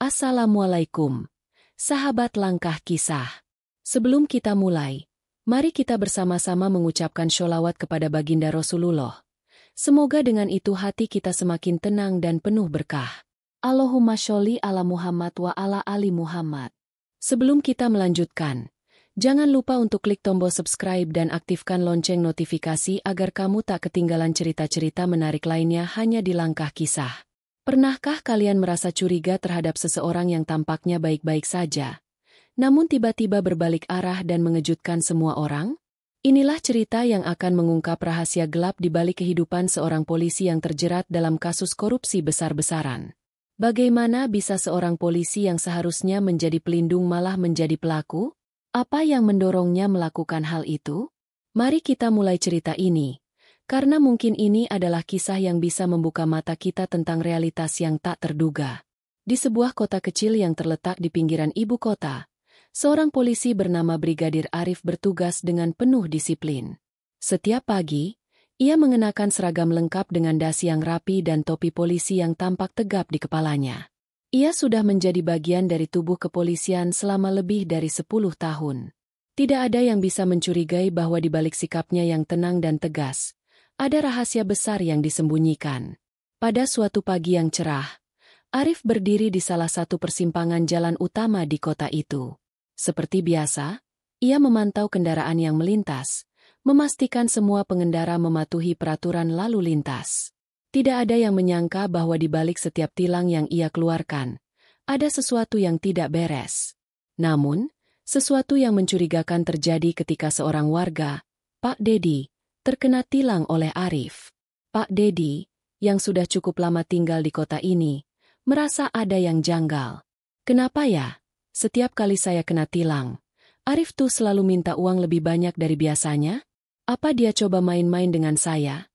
Assalamualaikum, sahabat langkah kisah. Sebelum kita mulai, mari kita bersama-sama mengucapkan sholawat kepada baginda Rasulullah. Semoga dengan itu hati kita semakin tenang dan penuh berkah. Allahumma sholli ala Muhammad wa ala ali Muhammad. Sebelum kita melanjutkan, jangan lupa untuk klik tombol subscribe dan aktifkan lonceng notifikasi agar kamu tak ketinggalan cerita-cerita menarik lainnya hanya di langkah kisah. Pernahkah kalian merasa curiga terhadap seseorang yang tampaknya baik-baik saja, namun tiba-tiba berbalik arah dan mengejutkan semua orang? Inilah cerita yang akan mengungkap rahasia gelap di balik kehidupan seorang polisi yang terjerat dalam kasus korupsi besar-besaran. Bagaimana bisa seorang polisi yang seharusnya menjadi pelindung malah menjadi pelaku? Apa yang mendorongnya melakukan hal itu? Mari kita mulai cerita ini. Karena mungkin ini adalah kisah yang bisa membuka mata kita tentang realitas yang tak terduga. Di sebuah kota kecil yang terletak di pinggiran ibu kota, seorang polisi bernama Brigadir Arif bertugas dengan penuh disiplin. Setiap pagi, ia mengenakan seragam lengkap dengan dasi yang rapi dan topi polisi yang tampak tegap di kepalanya. Ia sudah menjadi bagian dari tubuh kepolisian selama lebih dari 10 tahun. Tidak ada yang bisa mencurigai bahwa di balik sikapnya yang tenang dan tegas, ada rahasia besar yang disembunyikan. Pada suatu pagi yang cerah, Arif berdiri di salah satu persimpangan jalan utama di kota itu. Seperti biasa, ia memantau kendaraan yang melintas, memastikan semua pengendara mematuhi peraturan lalu lintas. Tidak ada yang menyangka bahwa di balik setiap tilang yang ia keluarkan, ada sesuatu yang tidak beres. Namun, sesuatu yang mencurigakan terjadi ketika seorang warga, Pak Dedi, terkena tilang oleh Arif. Pak Dedi, yang sudah cukup lama tinggal di kota ini, merasa ada yang janggal. Kenapa ya? Setiap kali saya kena tilang, Arif tuh selalu minta uang lebih banyak dari biasanya? Apa dia coba main-main dengan saya?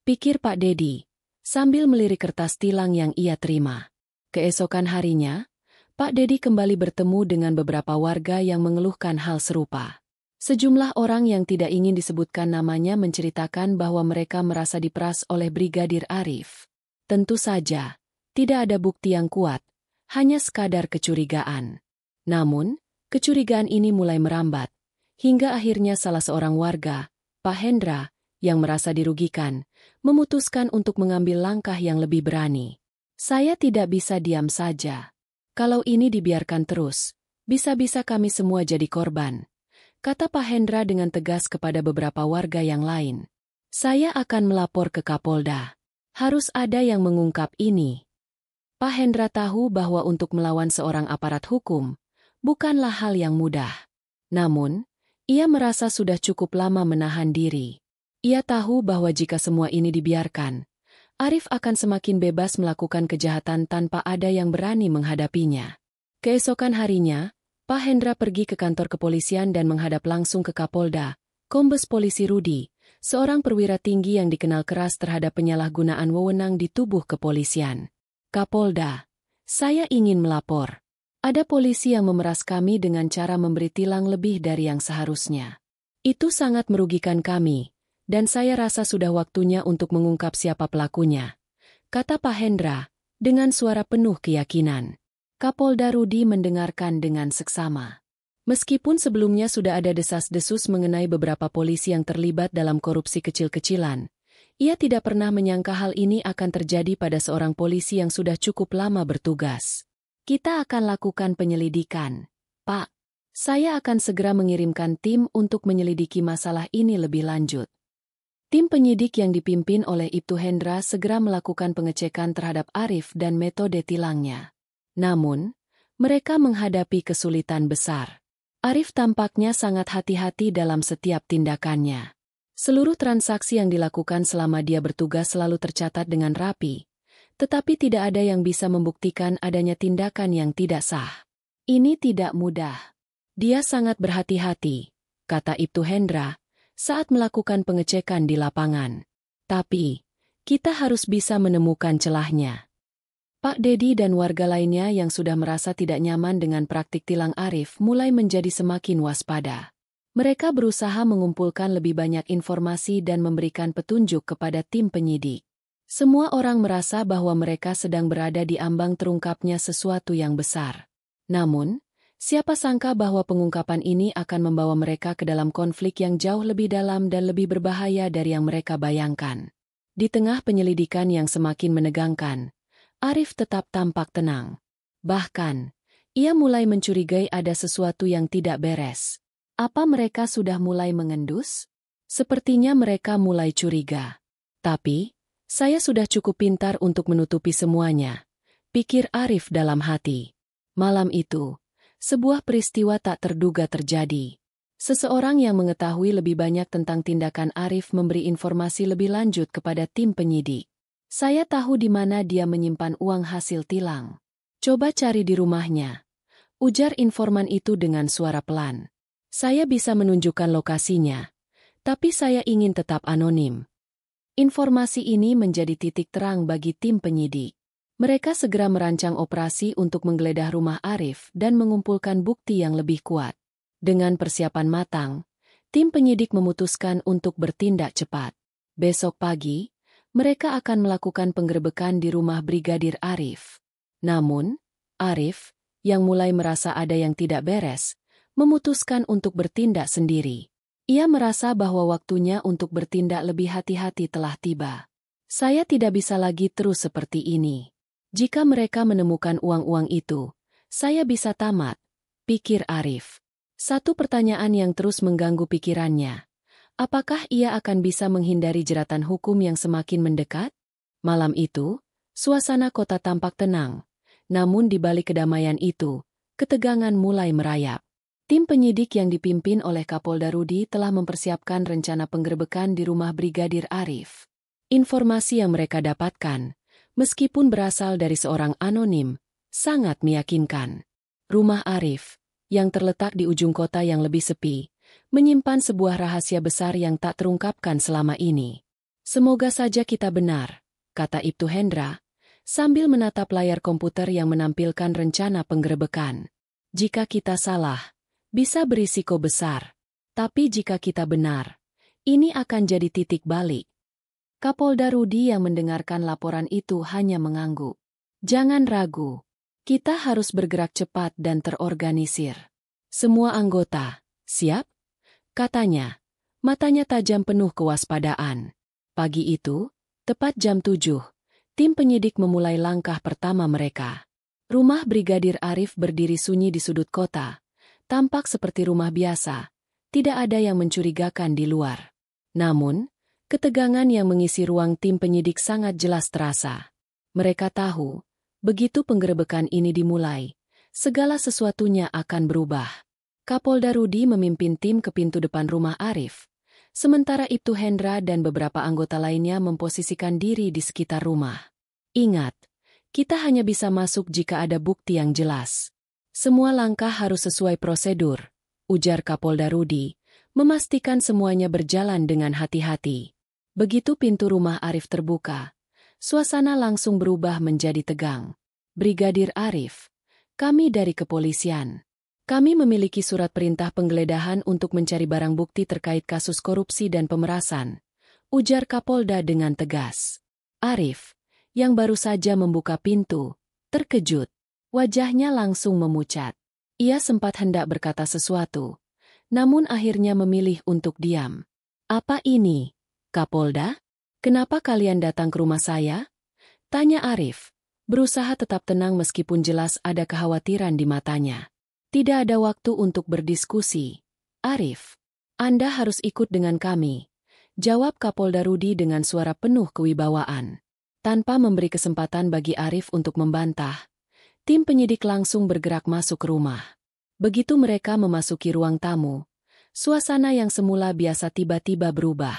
Pikir Pak Dedi, sambil melirik kertas tilang yang ia terima. Keesokan harinya, Pak Dedi kembali bertemu dengan beberapa warga yang mengeluhkan hal serupa. Sejumlah orang yang tidak ingin disebutkan namanya menceritakan bahwa mereka merasa diperas oleh Brigadir Arif. Tentu saja, tidak ada bukti yang kuat, hanya sekadar kecurigaan. Namun, kecurigaan ini mulai merambat, hingga akhirnya salah seorang warga, Pak Hendra, yang merasa dirugikan, memutuskan untuk mengambil langkah yang lebih berani. Saya tidak bisa diam saja. Kalau ini dibiarkan terus, bisa-bisa kami semua jadi korban, kata Pak Hendra dengan tegas kepada beberapa warga yang lain. Saya akan melapor ke Kapolda. Harus ada yang mengungkap ini. Pak Hendra tahu bahwa untuk melawan seorang aparat hukum, bukanlah hal yang mudah. Namun, ia merasa sudah cukup lama menahan diri. Ia tahu bahwa jika semua ini dibiarkan, Arif akan semakin bebas melakukan kejahatan tanpa ada yang berani menghadapinya. Keesokan harinya, Pak Hendra pergi ke kantor kepolisian dan menghadap langsung ke Kapolda, Kombes Polisi Rudi, seorang perwira tinggi yang dikenal keras terhadap penyalahgunaan wewenang di tubuh kepolisian. Kapolda, saya ingin melapor. Ada polisi yang memeras kami dengan cara memberi tilang lebih dari yang seharusnya. Itu sangat merugikan kami, dan saya rasa sudah waktunya untuk mengungkap siapa pelakunya, kata Pak Hendra, dengan suara penuh keyakinan. Kapolda Rudi mendengarkan dengan seksama. Meskipun sebelumnya sudah ada desas-desus mengenai beberapa polisi yang terlibat dalam korupsi kecil-kecilan, ia tidak pernah menyangka hal ini akan terjadi pada seorang polisi yang sudah cukup lama bertugas. Kita akan lakukan penyelidikan, Pak. Saya akan segera mengirimkan tim untuk menyelidiki masalah ini lebih lanjut. Tim penyidik yang dipimpin oleh Ibtu Hendra segera melakukan pengecekan terhadap Arif dan metode tilangnya. Namun, mereka menghadapi kesulitan besar. Arif tampaknya sangat hati-hati dalam setiap tindakannya. Seluruh transaksi yang dilakukan selama dia bertugas selalu tercatat dengan rapi, tetapi tidak ada yang bisa membuktikan adanya tindakan yang tidak sah. Ini tidak mudah. Dia sangat berhati-hati, kata Ibtu Hendra, saat melakukan pengecekan di lapangan. Tapi, kita harus bisa menemukan celahnya. Pak Dedi dan warga lainnya yang sudah merasa tidak nyaman dengan praktik tilang Arif mulai menjadi semakin waspada. Mereka berusaha mengumpulkan lebih banyak informasi dan memberikan petunjuk kepada tim penyidik. Semua orang merasa bahwa mereka sedang berada di ambang terungkapnya sesuatu yang besar. Namun, siapa sangka bahwa pengungkapan ini akan membawa mereka ke dalam konflik yang jauh lebih dalam dan lebih berbahaya dari yang mereka bayangkan. Di tengah penyelidikan yang semakin menegangkan, Arif tetap tampak tenang. Bahkan, ia mulai mencurigai ada sesuatu yang tidak beres. Apa mereka sudah mulai mengendus? Sepertinya mereka mulai curiga. Tapi, saya sudah cukup pintar untuk menutupi semuanya, pikir Arif dalam hati. Malam itu, sebuah peristiwa tak terduga terjadi. Seseorang yang mengetahui lebih banyak tentang tindakan Arif memberi informasi lebih lanjut kepada tim penyidik. Saya tahu di mana dia menyimpan uang hasil tilang. Coba cari di rumahnya, ujar informan itu dengan suara pelan. Saya bisa menunjukkan lokasinya, tapi saya ingin tetap anonim. Informasi ini menjadi titik terang bagi tim penyidik. Mereka segera merancang operasi untuk menggeledah rumah Arif dan mengumpulkan bukti yang lebih kuat. Dengan persiapan matang, tim penyidik memutuskan untuk bertindak cepat. Besok pagi, mereka akan melakukan penggerebekan di rumah Brigadir Arif. Namun, Arif, yang mulai merasa ada yang tidak beres, memutuskan untuk bertindak sendiri. Ia merasa bahwa waktunya untuk bertindak lebih hati-hati telah tiba. Saya tidak bisa lagi terus seperti ini. Jika mereka menemukan uang-uang itu, saya bisa tamat, pikir Arif. Satu pertanyaan yang terus mengganggu pikirannya. Apakah ia akan bisa menghindari jeratan hukum yang semakin mendekat? Malam itu, suasana kota tampak tenang. Namun di balik kedamaian itu, ketegangan mulai merayap. Tim penyidik yang dipimpin oleh Kapolda Rudi telah mempersiapkan rencana penggerebekan di rumah Brigadir Arif. Informasi yang mereka dapatkan, meskipun berasal dari seorang anonim, sangat meyakinkan. Rumah Arif, yang terletak di ujung kota yang lebih sepi, menyimpan sebuah rahasia besar yang tak terungkapkan selama ini. Semoga saja kita benar, kata Ibtu Hendra, sambil menatap layar komputer yang menampilkan rencana penggerebekan. Jika kita salah, bisa berisiko besar. Tapi jika kita benar, ini akan jadi titik balik. Kapolda Rudi yang mendengarkan laporan itu hanya mengangguk. Jangan ragu. Kita harus bergerak cepat dan terorganisir. Semua anggota, siap? Katanya. Matanya tajam penuh kewaspadaan. Pagi itu, tepat jam 7, tim penyidik memulai langkah pertama mereka. Rumah Brigadir Arif berdiri sunyi di sudut kota. Tampak seperti rumah biasa, tidak ada yang mencurigakan di luar. Namun, ketegangan yang mengisi ruang tim penyidik sangat jelas terasa. Mereka tahu, begitu penggerebekan ini dimulai, segala sesuatunya akan berubah. Kapolda Rudi memimpin tim ke pintu depan rumah Arif, sementara Ibtu Hendra dan beberapa anggota lainnya memposisikan diri di sekitar rumah. Ingat, kita hanya bisa masuk jika ada bukti yang jelas. Semua langkah harus sesuai prosedur, ujar Kapolda Rudi, memastikan semuanya berjalan dengan hati-hati. Begitu pintu rumah Arif terbuka, suasana langsung berubah menjadi tegang. Brigadir Arif, kami dari kepolisian. Kami memiliki surat perintah penggeledahan untuk mencari barang bukti terkait kasus korupsi dan pemerasan, ujar Kapolda dengan tegas. Arif, yang baru saja membuka pintu, terkejut. Wajahnya langsung memucat. Ia sempat hendak berkata sesuatu, namun akhirnya memilih untuk diam. Apa ini, Kapolda? Kenapa kalian datang ke rumah saya? Tanya Arif, berusaha tetap tenang meskipun jelas ada kekhawatiran di matanya. Tidak ada waktu untuk berdiskusi. Arif, Anda harus ikut dengan kami, jawab Kapolda Rudi dengan suara penuh kewibawaan. Tanpa memberi kesempatan bagi Arif untuk membantah, tim penyidik langsung bergerak masuk ke rumah. Begitu mereka memasuki ruang tamu, suasana yang semula biasa tiba-tiba berubah.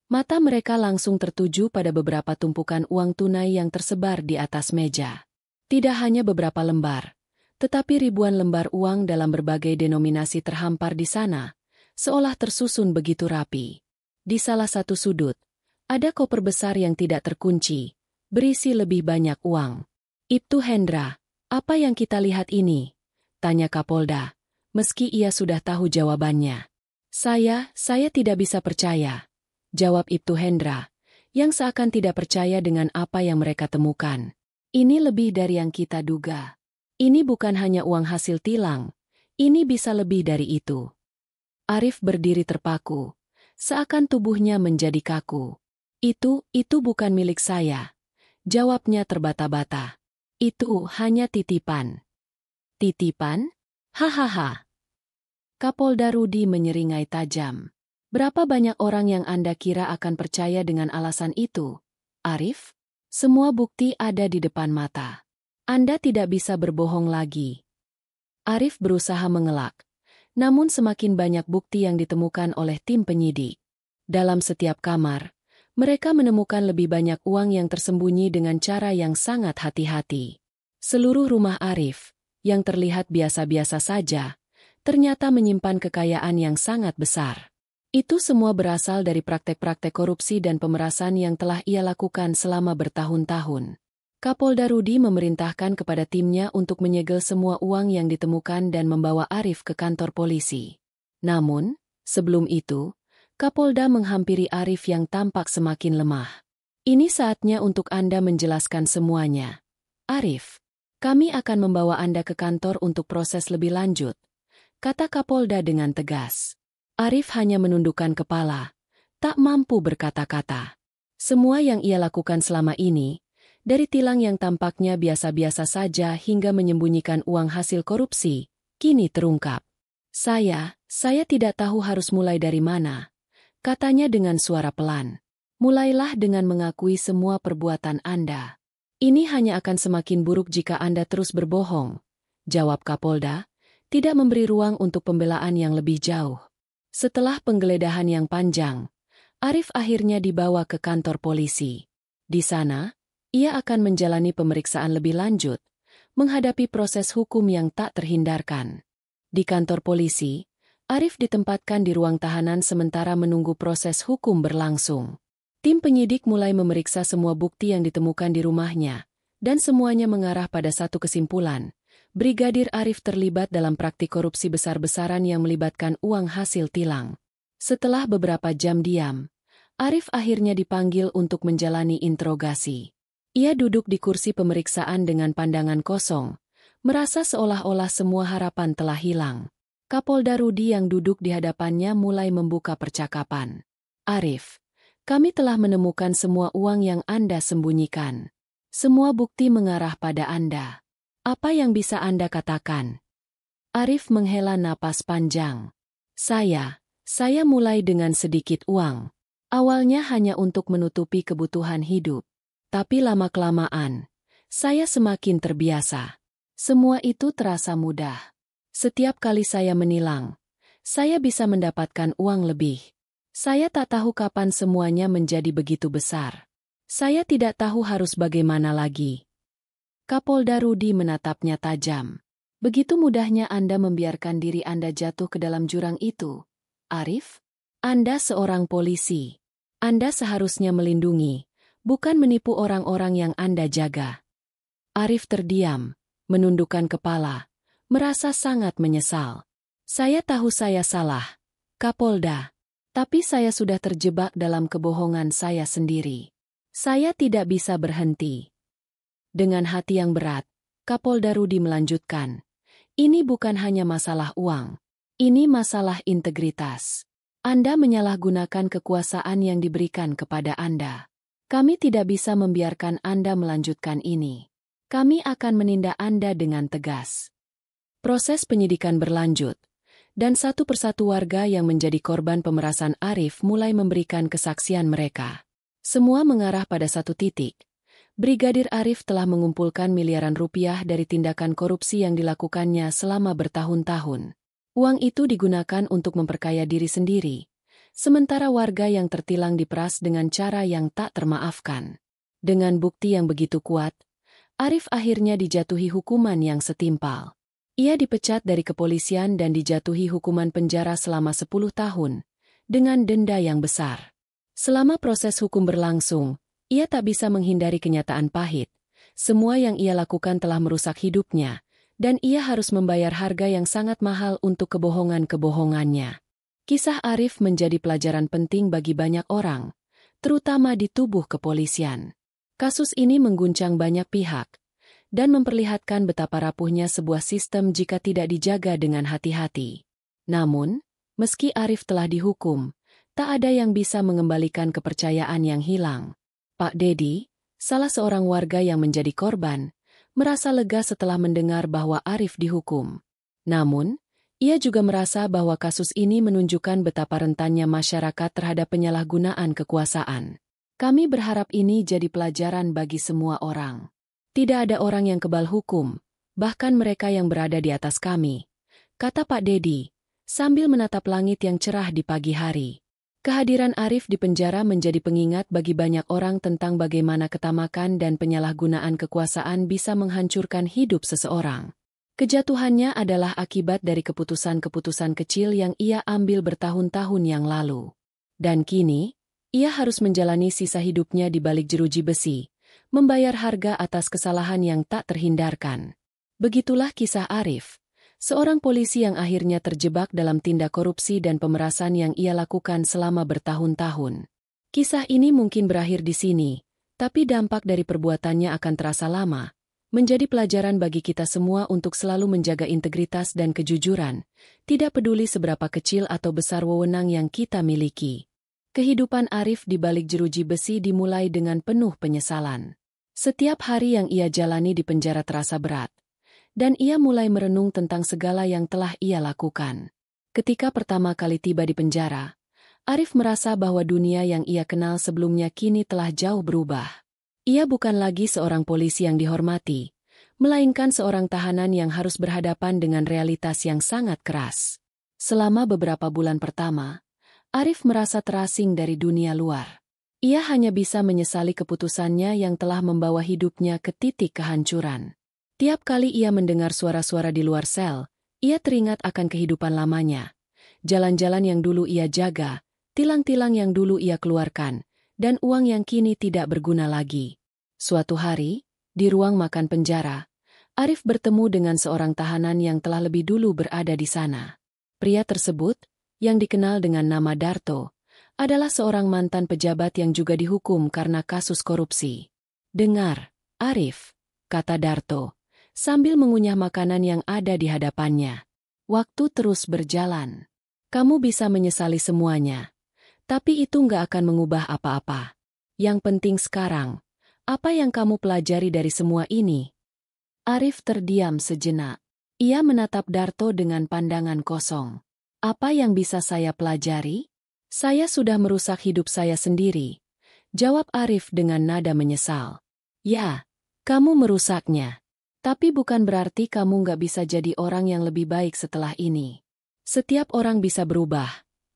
Mata mereka langsung tertuju pada beberapa tumpukan uang tunai yang tersebar di atas meja. Tidak hanya beberapa lembar, tetapi ribuan lembar uang dalam berbagai denominasi terhampar di sana, seolah tersusun begitu rapi. Di salah satu sudut, ada koper besar yang tidak terkunci, berisi lebih banyak uang. Ibtu Hendra, apa yang kita lihat ini? Tanya Kapolda, meski ia sudah tahu jawabannya. Saya tidak bisa percaya, jawab Ibtu Hendra, yang seakan tidak percaya dengan apa yang mereka temukan. Ini lebih dari yang kita duga. Ini bukan hanya uang hasil tilang, ini bisa lebih dari itu. Arif berdiri terpaku, seakan tubuhnya menjadi kaku. Itu bukan milik saya. Jawabnya terbata-bata. Itu hanya titipan. Titipan? Hahaha. Kapolda Rudi menyeringai tajam. Berapa banyak orang yang Anda kira akan percaya dengan alasan itu, Arif? Semua bukti ada di depan mata. Anda tidak bisa berbohong lagi. Arif berusaha mengelak, namun semakin banyak bukti yang ditemukan oleh tim penyidik. Dalam setiap kamar, mereka menemukan lebih banyak uang yang tersembunyi dengan cara yang sangat hati-hati. Seluruh rumah Arif, yang terlihat biasa-biasa saja, ternyata menyimpan kekayaan yang sangat besar. Itu semua berasal dari praktek-praktek korupsi dan pemerasan yang telah ia lakukan selama bertahun-tahun. Kapolda Rudi memerintahkan kepada timnya untuk menyegel semua uang yang ditemukan dan membawa Arif ke kantor polisi. Namun, sebelum itu, Kapolda menghampiri Arif yang tampak semakin lemah. Ini saatnya untuk Anda menjelaskan semuanya. Arif, kami akan membawa Anda ke kantor untuk proses lebih lanjut, kata Kapolda dengan tegas. Arif hanya menundukkan kepala, tak mampu berkata-kata. Semua yang ia lakukan selama ini, dari tilang yang tampaknya biasa-biasa saja hingga menyembunyikan uang hasil korupsi, kini terungkap. Saya tidak tahu harus mulai dari mana, katanya dengan suara pelan. Mulailah dengan mengakui semua perbuatan Anda. Ini hanya akan semakin buruk jika Anda terus berbohong, jawab Kapolda, tidak memberi ruang untuk pembelaan yang lebih jauh. Setelah penggeledahan yang panjang, Arif akhirnya dibawa ke kantor polisi. Di sana, ia akan menjalani pemeriksaan lebih lanjut, menghadapi proses hukum yang tak terhindarkan. Di kantor polisi, Arif ditempatkan di ruang tahanan sementara menunggu proses hukum berlangsung. Tim penyidik mulai memeriksa semua bukti yang ditemukan di rumahnya, dan semuanya mengarah pada satu kesimpulan. Brigadir Arif terlibat dalam praktik korupsi besar-besaran yang melibatkan uang hasil tilang. Setelah beberapa jam diam, Arif akhirnya dipanggil untuk menjalani interogasi. Ia duduk di kursi pemeriksaan dengan pandangan kosong, merasa seolah-olah semua harapan telah hilang. Kapolda Rudi yang duduk di hadapannya mulai membuka percakapan. Arif, kami telah menemukan semua uang yang Anda sembunyikan. Semua bukti mengarah pada Anda. Apa yang bisa Anda katakan? Arif menghela napas panjang. Saya mulai dengan sedikit uang. Awalnya hanya untuk menutupi kebutuhan hidup. Tapi lama-kelamaan, saya semakin terbiasa. Semua itu terasa mudah. Setiap kali saya menilang, saya bisa mendapatkan uang lebih. Saya tak tahu kapan semuanya menjadi begitu besar. Saya tidak tahu harus bagaimana lagi. Kapolda Rudi menatapnya tajam. Begitu mudahnya Anda membiarkan diri Anda jatuh ke dalam jurang itu, Arif? Anda seorang polisi. Anda seharusnya melindungi, bukan menipu orang-orang yang Anda jaga. Arif terdiam, menundukkan kepala, merasa sangat menyesal. Saya tahu saya salah, Kapolda. Tapi saya sudah terjebak dalam kebohongan saya sendiri. Saya tidak bisa berhenti. Dengan hati yang berat, Kapolda Rudi melanjutkan. Ini bukan hanya masalah uang. Ini masalah integritas. Anda menyalahgunakan kekuasaan yang diberikan kepada Anda. Kami tidak bisa membiarkan Anda melanjutkan ini. Kami akan menindak Anda dengan tegas. Proses penyidikan berlanjut, dan satu persatu warga yang menjadi korban pemerasan Arif mulai memberikan kesaksian mereka. Semua mengarah pada satu titik. Brigadir Arif telah mengumpulkan miliaran rupiah dari tindakan korupsi yang dilakukannya selama bertahun-tahun. Uang itu digunakan untuk memperkaya diri sendiri, sementara warga yang tertilang diperas dengan cara yang tak termaafkan. Dengan bukti yang begitu kuat, Arif akhirnya dijatuhi hukuman yang setimpal. Ia dipecat dari kepolisian dan dijatuhi hukuman penjara selama 10 tahun, dengan denda yang besar. Selama proses hukum berlangsung, ia tak bisa menghindari kenyataan pahit. Semua yang ia lakukan telah merusak hidupnya, dan ia harus membayar harga yang sangat mahal untuk kebohongan-kebohongannya. Kisah Arif menjadi pelajaran penting bagi banyak orang, terutama di tubuh kepolisian. Kasus ini mengguncang banyak pihak dan memperlihatkan betapa rapuhnya sebuah sistem jika tidak dijaga dengan hati-hati. Namun, meski Arif telah dihukum, tak ada yang bisa mengembalikan kepercayaan yang hilang. Pak Dedi, salah seorang warga yang menjadi korban, merasa lega setelah mendengar bahwa Arif dihukum. Namun, ia juga merasa bahwa kasus ini menunjukkan betapa rentannya masyarakat terhadap penyalahgunaan kekuasaan. Kami berharap ini jadi pelajaran bagi semua orang. Tidak ada orang yang kebal hukum, bahkan mereka yang berada di atas kami, kata Pak Dedi, sambil menatap langit yang cerah di pagi hari. Kehadiran Arif di penjara menjadi pengingat bagi banyak orang tentang bagaimana ketamakan dan penyalahgunaan kekuasaan bisa menghancurkan hidup seseorang. Kejatuhannya adalah akibat dari keputusan-keputusan kecil yang ia ambil bertahun-tahun yang lalu. Dan kini, ia harus menjalani sisa hidupnya di balik jeruji besi, membayar harga atas kesalahan yang tak terhindarkan. Begitulah kisah Arif, seorang polisi yang akhirnya terjebak dalam tindak korupsi dan pemerasan yang ia lakukan selama bertahun-tahun. Kisah ini mungkin berakhir di sini, tapi dampak dari perbuatannya akan terasa lama, menjadi pelajaran bagi kita semua untuk selalu menjaga integritas dan kejujuran, tidak peduli seberapa kecil atau besar wewenang yang kita miliki. Kehidupan Arif di balik jeruji besi dimulai dengan penuh penyesalan. Setiap hari yang ia jalani di penjara terasa berat, dan ia mulai merenung tentang segala yang telah ia lakukan. Ketika pertama kali tiba di penjara, Arif merasa bahwa dunia yang ia kenal sebelumnya kini telah jauh berubah. Ia bukan lagi seorang polisi yang dihormati, melainkan seorang tahanan yang harus berhadapan dengan realitas yang sangat keras. Selama beberapa bulan pertama, Arif merasa terasing dari dunia luar. Ia hanya bisa menyesali keputusannya yang telah membawa hidupnya ke titik kehancuran. Tiap kali ia mendengar suara-suara di luar sel, ia teringat akan kehidupan lamanya. Jalan-jalan yang dulu ia jaga, tilang-tilang yang dulu ia keluarkan, dan uang yang kini tidak berguna lagi. Suatu hari, di ruang makan penjara, Arif bertemu dengan seorang tahanan yang telah lebih dulu berada di sana. Pria tersebut, yang dikenal dengan nama Darto, adalah seorang mantan pejabat yang juga dihukum karena kasus korupsi. "Dengar, Arif," kata Darto, sambil mengunyah makanan yang ada di hadapannya. "Waktu terus berjalan. Kamu bisa menyesali semuanya, tapi itu nggak akan mengubah apa-apa. Yang penting sekarang, apa yang kamu pelajari dari semua ini?" Arif terdiam sejenak. Ia menatap Darto dengan pandangan kosong. "Apa yang bisa saya pelajari? Saya sudah merusak hidup saya sendiri," jawab Arif dengan nada menyesal. "Ya, kamu merusaknya. Tapi bukan berarti kamu nggak bisa jadi orang yang lebih baik setelah ini. Setiap orang bisa berubah,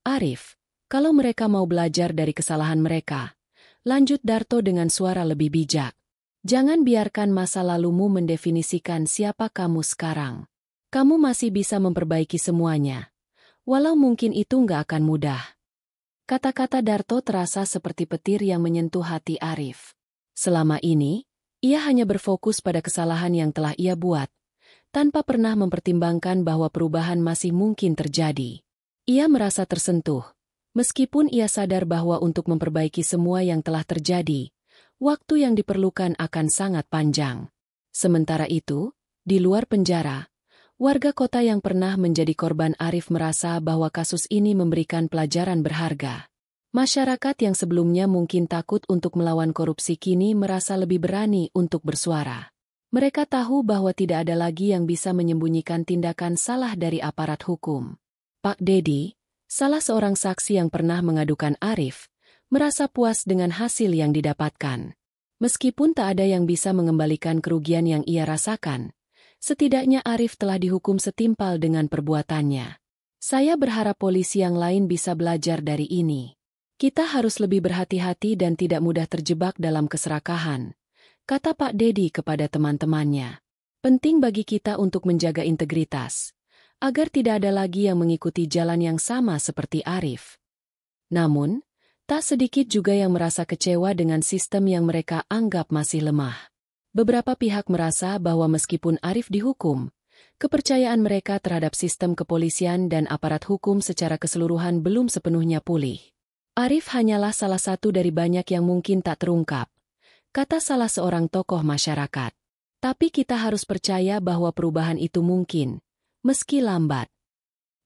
Arif, kalau mereka mau belajar dari kesalahan mereka," lanjut Darto dengan suara lebih bijak. "Jangan biarkan masa lalumu mendefinisikan siapa kamu sekarang. Kamu masih bisa memperbaiki semuanya. Walau mungkin itu nggak akan mudah." Kata-kata Darto terasa seperti petir yang menyentuh hati Arif. Selama ini, ia hanya berfokus pada kesalahan yang telah ia buat, tanpa pernah mempertimbangkan bahwa perubahan masih mungkin terjadi. Ia merasa tersentuh, meskipun ia sadar bahwa untuk memperbaiki semua yang telah terjadi, waktu yang diperlukan akan sangat panjang. Sementara itu, di luar penjara, warga kota yang pernah menjadi korban Arif merasa bahwa kasus ini memberikan pelajaran berharga. Masyarakat yang sebelumnya mungkin takut untuk melawan korupsi kini merasa lebih berani untuk bersuara. Mereka tahu bahwa tidak ada lagi yang bisa menyembunyikan tindakan salah dari aparat hukum. Pak Dedi, salah seorang saksi yang pernah mengadukan Arif, merasa puas dengan hasil yang didapatkan. Meskipun tak ada yang bisa mengembalikan kerugian yang ia rasakan, setidaknya Arif telah dihukum setimpal dengan perbuatannya. "Saya berharap polisi yang lain bisa belajar dari ini. Kita harus lebih berhati-hati dan tidak mudah terjebak dalam keserakahan," kata Pak Dedi kepada teman-temannya. "Penting bagi kita untuk menjaga integritas, agar tidak ada lagi yang mengikuti jalan yang sama seperti Arif." Namun, tak sedikit juga yang merasa kecewa dengan sistem yang mereka anggap masih lemah. Beberapa pihak merasa bahwa meskipun Arif dihukum, kepercayaan mereka terhadap sistem kepolisian dan aparat hukum secara keseluruhan belum sepenuhnya pulih. Arif hanyalah salah satu dari banyak yang mungkin tak terungkap, kata salah seorang tokoh masyarakat. Tapi kita harus percaya bahwa perubahan itu mungkin, meski lambat.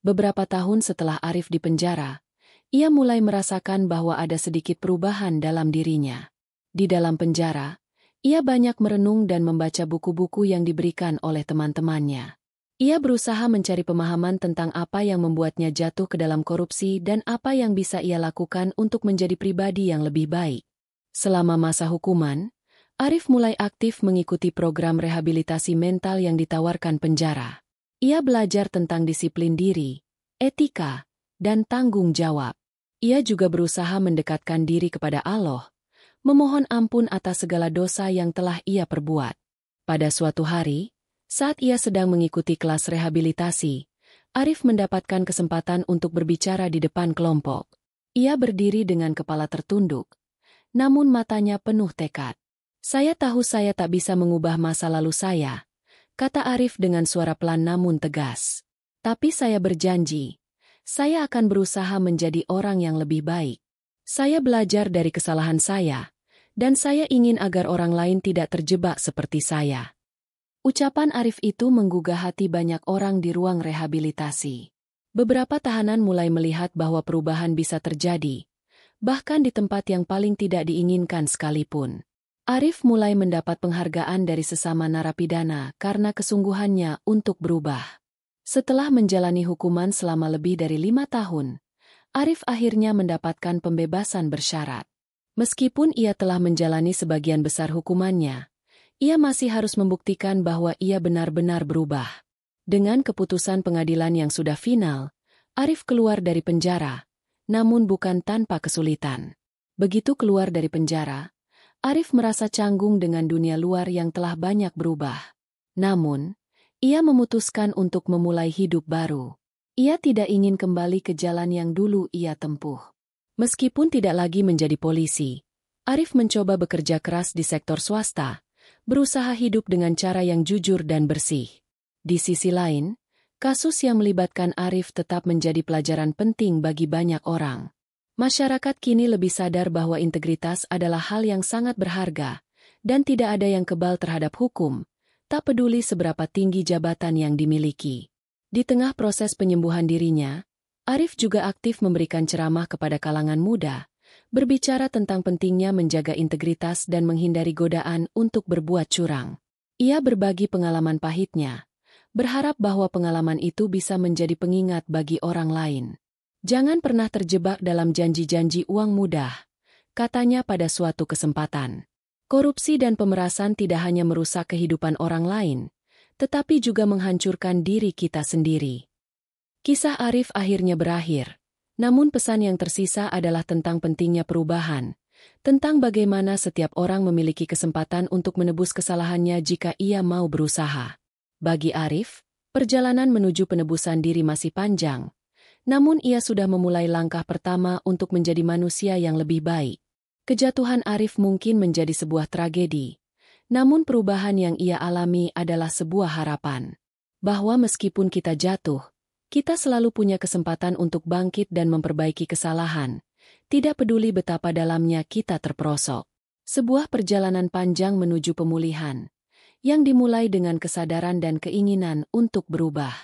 Beberapa tahun setelah Arif di penjara, ia mulai merasakan bahwa ada sedikit perubahan dalam dirinya. Di dalam penjara, ia banyak merenung dan membaca buku-buku yang diberikan oleh teman-temannya. Ia berusaha mencari pemahaman tentang apa yang membuatnya jatuh ke dalam korupsi dan apa yang bisa ia lakukan untuk menjadi pribadi yang lebih baik. Selama masa hukuman, Arif mulai aktif mengikuti program rehabilitasi mental yang ditawarkan penjara. Ia belajar tentang disiplin diri, etika, dan tanggung jawab. Ia juga berusaha mendekatkan diri kepada Allah, memohon ampun atas segala dosa yang telah ia perbuat. Pada suatu hari, saat ia sedang mengikuti kelas rehabilitasi, Arif mendapatkan kesempatan untuk berbicara di depan kelompok. Ia berdiri dengan kepala tertunduk, namun matanya penuh tekad. "Saya tahu saya tak bisa mengubah masa lalu saya," kata Arif dengan suara pelan namun tegas. "Tapi saya berjanji, saya akan berusaha menjadi orang yang lebih baik. Saya belajar dari kesalahan saya, dan saya ingin agar orang lain tidak terjebak seperti saya." Ucapan Arif itu menggugah hati banyak orang di ruang rehabilitasi. Beberapa tahanan mulai melihat bahwa perubahan bisa terjadi, bahkan di tempat yang paling tidak diinginkan sekalipun. Arif mulai mendapat penghargaan dari sesama narapidana karena kesungguhannya untuk berubah. Setelah menjalani hukuman selama lebih dari 5 tahun, Arif akhirnya mendapatkan pembebasan bersyarat. Meskipun ia telah menjalani sebagian besar hukumannya, ia masih harus membuktikan bahwa ia benar-benar berubah. Dengan keputusan pengadilan yang sudah final, Arif keluar dari penjara, namun bukan tanpa kesulitan. Begitu keluar dari penjara, Arif merasa canggung dengan dunia luar yang telah banyak berubah. Namun, ia memutuskan untuk memulai hidup baru. Ia tidak ingin kembali ke jalan yang dulu ia tempuh. Meskipun tidak lagi menjadi polisi, Arif mencoba bekerja keras di sektor swasta, berusaha hidup dengan cara yang jujur dan bersih. Di sisi lain, kasus yang melibatkan Arif tetap menjadi pelajaran penting bagi banyak orang. Masyarakat kini lebih sadar bahwa integritas adalah hal yang sangat berharga, dan tidak ada yang kebal terhadap hukum, tak peduli seberapa tinggi jabatan yang dimiliki. Di tengah proses penyembuhan dirinya, Arif juga aktif memberikan ceramah kepada kalangan muda, berbicara tentang pentingnya menjaga integritas dan menghindari godaan untuk berbuat curang. Ia berbagi pengalaman pahitnya, berharap bahwa pengalaman itu bisa menjadi pengingat bagi orang lain. "Jangan pernah terjebak dalam janji-janji uang mudah," katanya pada suatu kesempatan. Korupsi dan pemerasan tidak hanya merusak kehidupan orang lain, tetapi juga menghancurkan diri kita sendiri. Kisah Arif akhirnya berakhir. Namun pesan yang tersisa adalah tentang pentingnya perubahan, tentang bagaimana setiap orang memiliki kesempatan untuk menebus kesalahannya jika ia mau berusaha. Bagi Arif, perjalanan menuju penebusan diri masih panjang, namun ia sudah memulai langkah pertama untuk menjadi manusia yang lebih baik. Kejatuhan Arif mungkin menjadi sebuah tragedi, namun perubahan yang ia alami adalah sebuah harapan. Bahwa meskipun kita jatuh, kita selalu punya kesempatan untuk bangkit dan memperbaiki kesalahan, tidak peduli betapa dalamnya kita terperosok. Sebuah perjalanan panjang menuju pemulihan, yang dimulai dengan kesadaran dan keinginan untuk berubah.